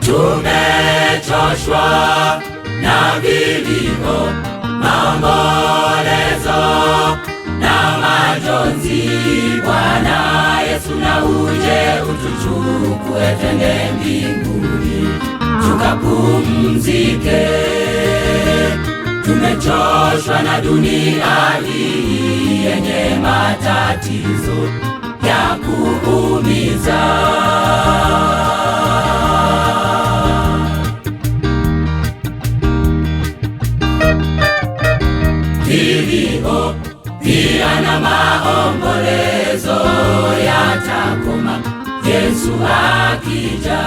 tumechoshwa na vilio, maombolezo na majonzi. Bwana Yesu, na uje utuchukue twende mbinguni tukapumzike. Tumechoshwa na dunia hii yenye matatizo ya kuumiza. Vilio pia na maombolezo yatakoma Yesu akija.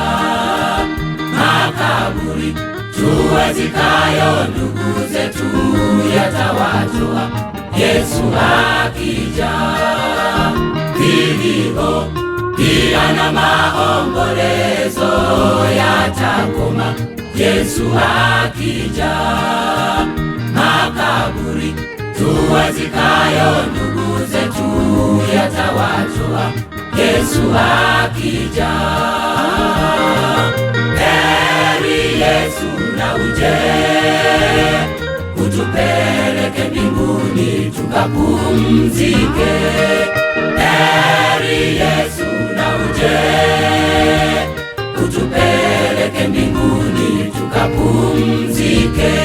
Makaburi tuwazikayo ndugu zetu yatawatoa Yesu akija. Vilio pia na maombolezo yatakoma Yesu akija. Makaburi tuwazikayo ndugu zetu yatawatoa Yesu akija. Heri Yesu, na uje utupeleke mbinguni tukapumzike. Heri Yesu, na uje utupeleke mbinguni tukapumzike.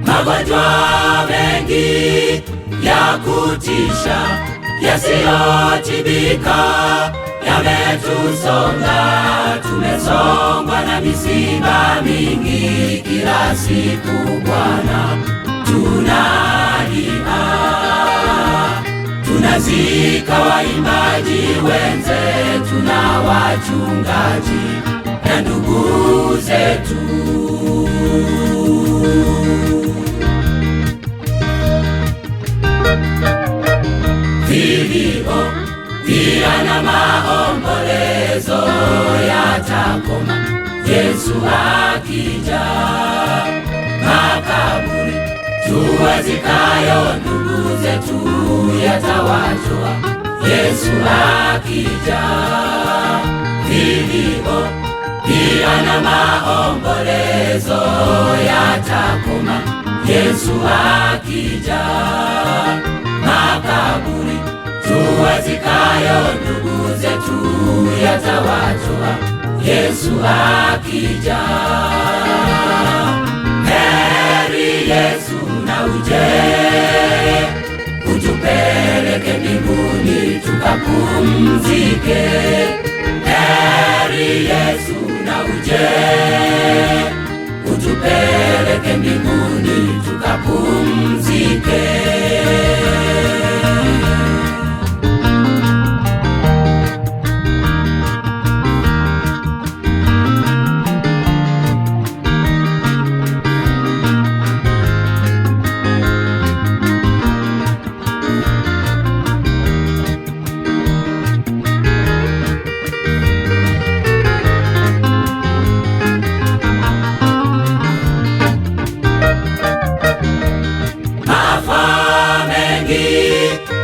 Magonjwa mengi ya kutisha yasiyotibika yametusonga. Tumesongwa na misiba mingi kila siku. Bwana, tunalia, tunazika waimbaji wenzetu na wachungaji na ndugu zetu. Vilio pia na maombolezo yatakoma Yesu akija. Makaburi tuwazikayo ndugu zetu yatawatoa Yesu akija. Vilio pia na maombolezo yatakoma Yesu akija. Makaburi tuwazikayo ndugu zetu yatawatoa Yesu akija. Heri Yesu, na uje utupeleke mbinguni tukapumzike. Heri Yesu, na uje utupeleke mbinguni tukapumzike.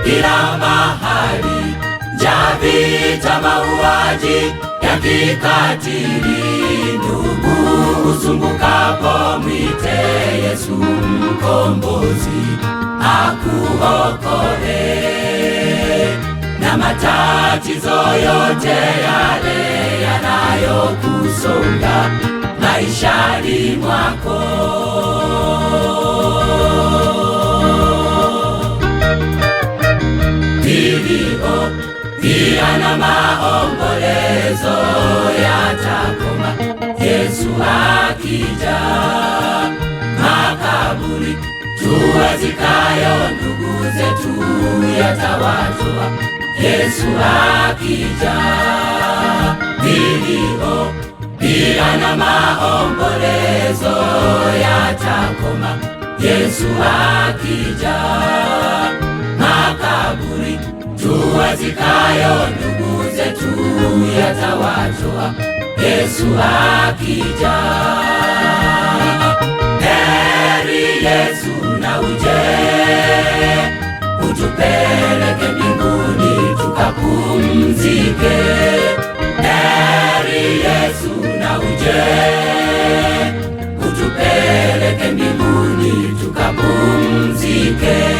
Kila mahali, njaa, vita, mauaji ya kikatili. Ndugu usumbukapo, mwite Yesu mkombozi akuokoe na matatizo yote yale yanayokusonga maishani mwako. Vilio pia na maombolezo yatakoma Yesu akija. Makaburi tuwazikayo ndugu zetu yatawatoa Yesu akija. Vilio pia na maombolezo Yesu akija. Makaburi tuwazikayo ndugu zetu yatawatoa Yesu akija. Heri Yesu na uje, utupeleke mbinguni tukapumzike. Heri Yesu na uje, utupeleke mbinguni tukapumzike.